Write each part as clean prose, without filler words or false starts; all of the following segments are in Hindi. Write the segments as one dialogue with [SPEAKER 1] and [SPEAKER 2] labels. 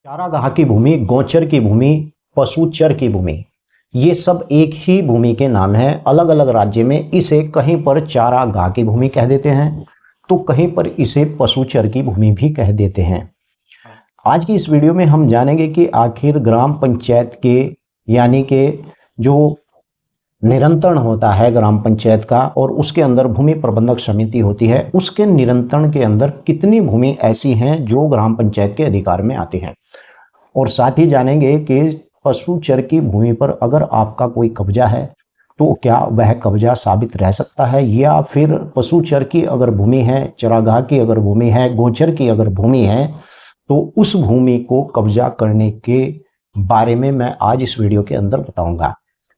[SPEAKER 1] चारागाह की भूमि, गोचर की भूमि, पशुचर की भूमि, ये सब एक ही भूमि के नाम है। अलग अलग राज्य में इसे कहीं पर चारागाह की भूमि कह देते हैं तो कहीं पर इसे पशुचर की भूमि भी कह देते हैं। आज की इस वीडियो में हम जानेंगे कि आखिर ग्राम पंचायत के यानी कि जो नियंत्रण होता है ग्राम पंचायत का और उसके अंदर भूमि प्रबंधक समिति होती है, उसके नियंत्रण के अंदर कितनी भूमि ऐसी हैं जो ग्राम पंचायत के अधिकार में आती हैं। और साथ ही जानेंगे कि पशुचर की भूमि पर अगर आपका कोई कब्जा है तो क्या वह कब्जा साबित रह सकता है, या फिर पशुचर की अगर भूमि है, चरागाह की अगर भूमि है, गोचर की अगर भूमि है तो उस भूमि को कब्जा करने के बारे में मैं आज इस वीडियो के अंदर बताऊंगा।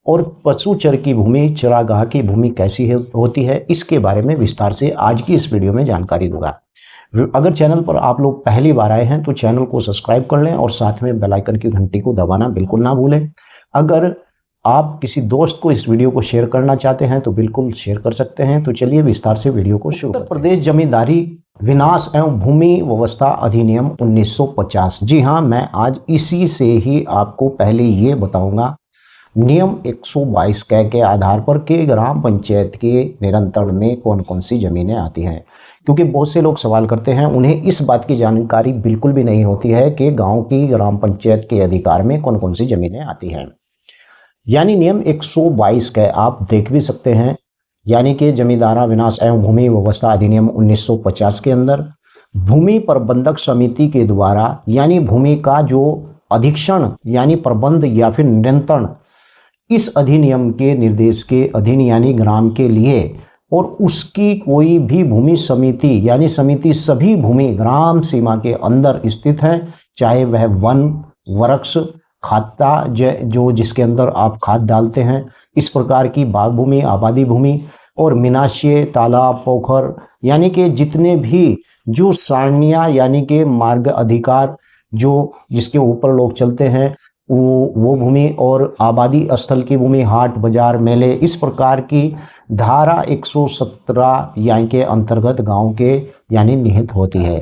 [SPEAKER 1] और पशुचर की भूमि, चरागाह की भूमि कैसी होती है, इसके बारे में विस्तार से आज की इस वीडियो में जानकारी दूंगा। अगर चैनल पर आप लोग पहली बार आए हैं तो चैनल को सब्सक्राइब कर लें और साथ में बेल आइकन की घंटी को दबाना बिल्कुल ना भूलें। अगर आप किसी दोस्त को इस वीडियो को शेयर करना चाहते हैं तो बिल्कुल शेयर कर सकते हैं। तो चलिए विस्तार से वीडियो को शुरू। उत्तर प्रदेश जमींदारी विनाश एवं भूमि व्यवस्था अधिनियम 1950। जी हाँ, मैं आज इसी से ही आपको पहले ये बताऊंगा नियम 122 के आधार पर के ग्राम पंचायत के नियंत्रण में कौन कौन सी जमीनें आती हैं। क्योंकि बहुत से लोग सवाल करते हैं, उन्हें इस बात की जानकारी बिल्कुल भी नहीं होती है कि गांव की ग्राम पंचायत के अधिकार में कौन कौन सी जमीनें आती हैं। यानी नियम 122 के आप देख भी सकते हैं, यानी कि जमींदारा विनाश एवं भूमि व्यवस्था अधिनियम 1950 के अंदर भूमि प्रबंधक समिति के द्वारा यानी भूमि का जो अधीक्षण यानी प्रबंध या फिर नियंत्रण इस अधिनियम के निर्देश के अधीन यानी ग्राम के लिए, और उसकी कोई भी भूमि समिति यानी समिति सभी भूमि ग्राम सीमा के अंदर स्थित है, चाहे वह वन, वृक्ष, खाता जो जिसके अंदर आप खाद डालते हैं, इस प्रकार की बाग भूमि, आबादी भूमि और मिनाशे, तालाब, पोखर, यानी कि जितने भी जो सारनियां यानी कि मार्ग अधिकार जो जिसके ऊपर लोग चलते हैं वो भूमि, और आबादी स्थल की भूमि, हाट, बाजार, मेले, इस प्रकार की धारा 117 यानी के अंतर्गत गांव के यानी निहित होती है।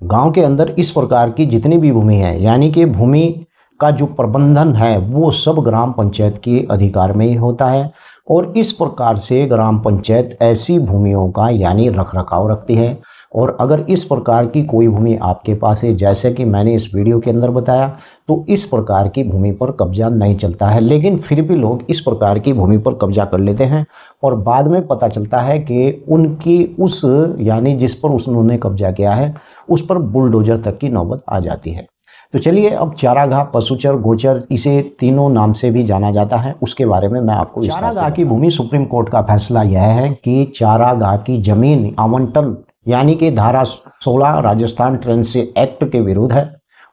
[SPEAKER 1] गांव के अंदर इस प्रकार की जितनी भी भूमि है यानी कि भूमि का जो प्रबंधन है वो सब ग्राम पंचायत के अधिकार में ही होता है। और इस प्रकार से ग्राम पंचायत ऐसी भूमियों का यानी रख रखाव रखती है। और अगर इस प्रकार की कोई भूमि आपके पास है, जैसे कि मैंने इस वीडियो के अंदर बताया, तो इस प्रकार की भूमि पर कब्जा नहीं चलता है, लेकिन फिर भी लोग इस प्रकार की भूमि पर कब्जा कर लेते हैं और बाद में पता चलता है कि उनकी उस यानी जिस पर उन्होंने कब्जा किया है उस पर बुलडोजर तक की नौबत आ जाती है। तो चलिए अब चारागाह, पशुचर, गोचर, इसे तीनों नाम से भी जाना जाता है, उसके बारे में मैं आपको। चारागाह की भूमि, सुप्रीम कोर्ट का फैसला यह है कि चारागाह की जमीन आवंटन यानी कि धारा 16 राजस्थान ट्रेंच एक्ट के विरुद्ध है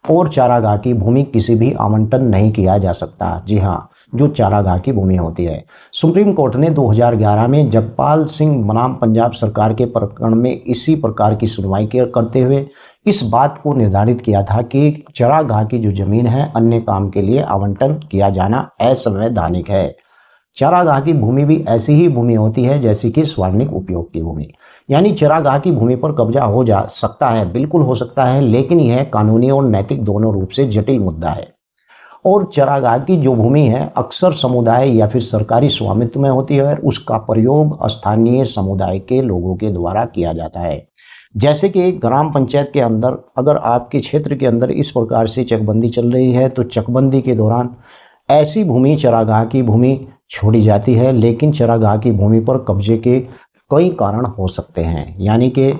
[SPEAKER 1] और चारागाह की भूमि किसी भी आवंटन नहीं किया जा सकता। जी हाँ, जो चारागाह की भूमि होती है। सुप्रीम कोर्ट ने 2011 में जगपाल सिंह बनाम पंजाब सरकार के प्रकरण में इसी प्रकार की सुनवाई करते हुए इस बात को निर्धारित किया था कि चारागाह की जो जमीन है अन्य काम के लिए आवंटन किया जाना असंवैधानिक है। चारागाह की भूमि भी ऐसी ही भूमि होती है जैसे कि सार्वजनिक उपयोग की भूमि। यानी चारागाह की भूमि पर कब्जा हो जा सकता है, बिल्कुल हो सकता है, लेकिन यह कानूनी और नैतिक दोनों रूप से जटिल मुद्दा है। और चारागाह की जो भूमि है अक्सर समुदाय या फिर सरकारी स्वामित्व में होती है और उसका प्रयोग स्थानीय समुदाय के लोगों के द्वारा किया जाता है। जैसे कि ग्राम पंचायत के अंदर अगर आपके क्षेत्र के अंदर इस प्रकार से चकबंदी चल रही है तो चकबंदी के दौरान ऐसी भूमि चारागाह की भूमि छोड़ी जाती है, लेकिन चारागाह की भूमि पर कब्जे के कई कारण हो सकते हैं। यानी कि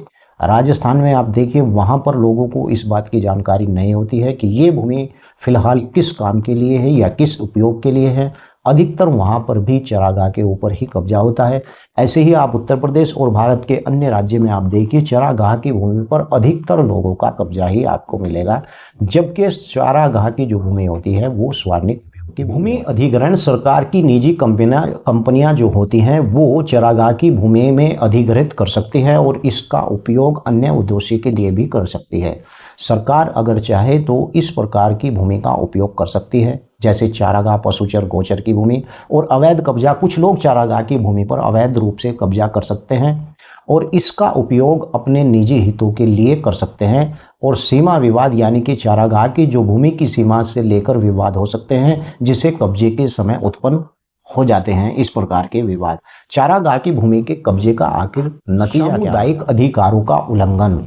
[SPEAKER 1] राजस्थान में आप देखिए, वहाँ पर लोगों को इस बात की जानकारी नहीं होती है कि ये भूमि फिलहाल किस काम के लिए है या किस उपयोग के लिए है। अधिकतर वहाँ पर भी चारागाह के ऊपर ही कब्जा होता है। ऐसे ही आप उत्तर प्रदेश और भारत के अन्य राज्य में आप देखिए, चारागाह की भूमि पर अधिकतर लोगों का कब्जा ही आपको मिलेगा, जबकि चारागाह की जो भूमि होती है वो सार्वजनिक की भूमि अधिग्रहण सरकार की निजी कंपनियां जो होती हैं वो चारागाह की भूमि में अधिग्रहित कर सकती है और इसका उपयोग अन्य उद्देश्य के लिए भी कर सकती है। सरकार अगर चाहे तो इस प्रकार की भूमि का उपयोग कर सकती है। जैसे चारागाह, पशुचर, गोचर की भूमि। और अवैध कब्जा, कुछ लोग चारागाह की भूमि पर अवैध रूप से कब्जा कर सकते हैं और इसका उपयोग अपने निजी हितों के लिए कर सकते हैं। और सीमा विवाद, यानी कि चारागाह की जो भूमि की सीमा से लेकर विवाद हो सकते हैं, जिसे कब्जे के समय उत्पन्न हो जाते हैं। इस प्रकार के विवाद, चारागाह की भूमि के कब्जे का आखिर नतीजा क्या? सामुदायिक अधिकारों का उल्लंघन,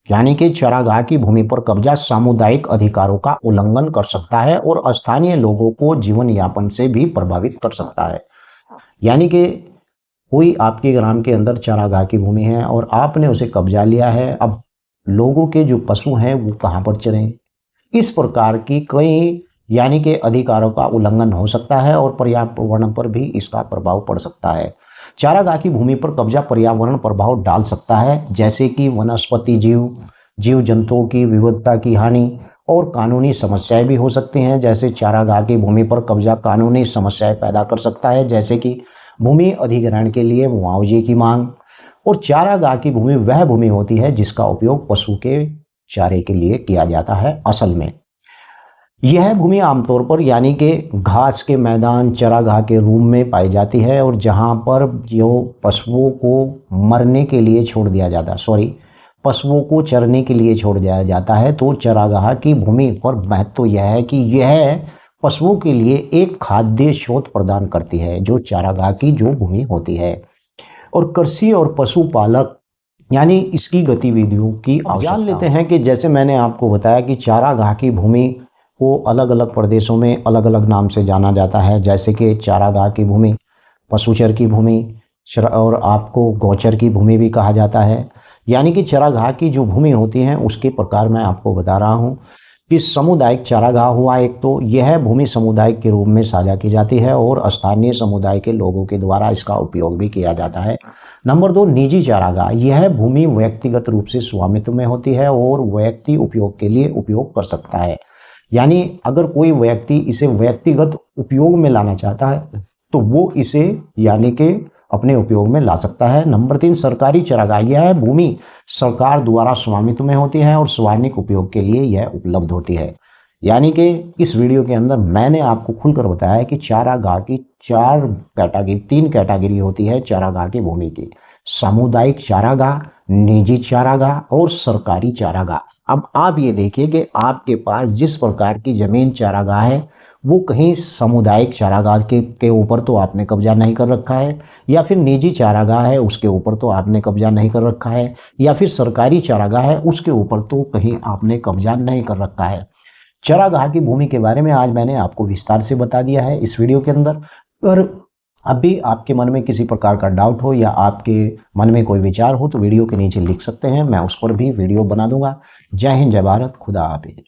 [SPEAKER 1] यानी कि चारागाह की भूमि पर कब्जा सामुदायिक अधिकारों का उल्लंघन कर सकता है और स्थानीय लोगों को जीवन यापन से भी प्रभावित कर सकता है। यानी कि कोई आपके ग्राम के अंदर चारागाह की भूमि है और आपने उसे कब्जा लिया है, अब लोगों के जो पशु हैं वो कहाँ पर चरें? इस प्रकार की कई, यानी कि अधिकारों का उल्लंघन हो सकता है और पर्यावरण पर भी इसका प्रभाव पड़ सकता है। चारागाह की भूमि पर कब्जा पर्यावरण प्रभाव डाल सकता है, जैसे कि वनस्पति जीव जंतुओं की विविधता की हानि और कानूनी समस्याएं भी हो सकती हैं। जैसे चारागाह की भूमि पर कब्जा कानूनी समस्याएं पैदा कर सकता है, जैसे कि भूमि अधिग्रहण के लिए मुआवजे की मांग। और चारागाह की भूमि वह भूमि होती है जिसका उपयोग पशु के चारे के लिए किया जाता है। असल में यह भूमि आमतौर पर, यानी कि घास के मैदान, चरागाह के रूप में पाई जाती है और जहां पर जो पशुओं को मरने के लिए छोड़ दिया जाता है, पशुओं को चरने के लिए छोड़ दिया जाता है। तो चरागाह की भूमि पर महत्व यह है कि यह पशुओं के लिए एक खाद्य स्रोत प्रदान करती है, जो चारागाह की जो भूमि होती है। और कृषि और पशुपालक, यानी इसकी गतिविधियों की जान लेते हैं कि जैसे मैंने आपको बताया कि चारागाह की भूमि को अलग अलग प्रदेशों में अलग अलग नाम से जाना जाता है, जैसे कि चारागाह की भूमि, पशुचर की भूमि और आपको गोचर की भूमि भी कहा जाता है। यानी कि चारागाह की जो भूमि होती है उसके प्रकार मैं आपको बता रहा हूँ कि सामुदायिक चारागाह हुआ एक, तो यह भूमि समुदाय के रूप में साझा की जाती है और स्थानीय समुदाय के लोगों के द्वारा इसका उपयोग भी किया जाता है। नंबर 2, निजी चारागाह। यह भूमि व्यक्तिगत रूप से स्वामित्व में होती है और व्यक्ति उपयोग के लिए उपयोग कर सकता है। यानी अगर कोई व्यक्ति इसे व्यक्तिगत उपयोग में लाना चाहता है तो वो इसे, यानी कि अपने उपयोग में ला सकता है। नंबर 3, सरकारी चारागाह। यह भूमि सरकार द्वारा स्वामित्व में होती है और सार्वजनिक उपयोग के लिए यह उपलब्ध होती है। यानी कि इस वीडियो के अंदर मैंने आपको खुलकर बताया कि चारागाह की 3 कैटेगरी होती है चारागाह की भूमि की: सामुदायिक चारागाह, निजी चारागाह और सरकारी चारागाह। अब आप ये देखिए कि आपके पास जिस प्रकार की जमीन चारागाह है, वो कहीं सामुदायिक चारागाह के ऊपर तो आपने कब्जा नहीं कर रखा है, या फिर निजी चारागाह है उसके ऊपर तो आपने कब्जा नहीं कर रखा है, या फिर सरकारी चारागाह है उसके ऊपर तो कहीं आपने कब्जा नहीं कर रखा है। चारागाह की भूमि के बारे में आज मैंने आपको विस्तार से बता दिया है इस वीडियो के अंदर। और अभी आपके मन में किसी प्रकार का डाउट हो या आपके मन में कोई विचार हो तो वीडियो के नीचे लिख सकते हैं, मैं उस पर भी वीडियो बना दूंगा। जय हिंद, जय भारत, खुदा हाफिज।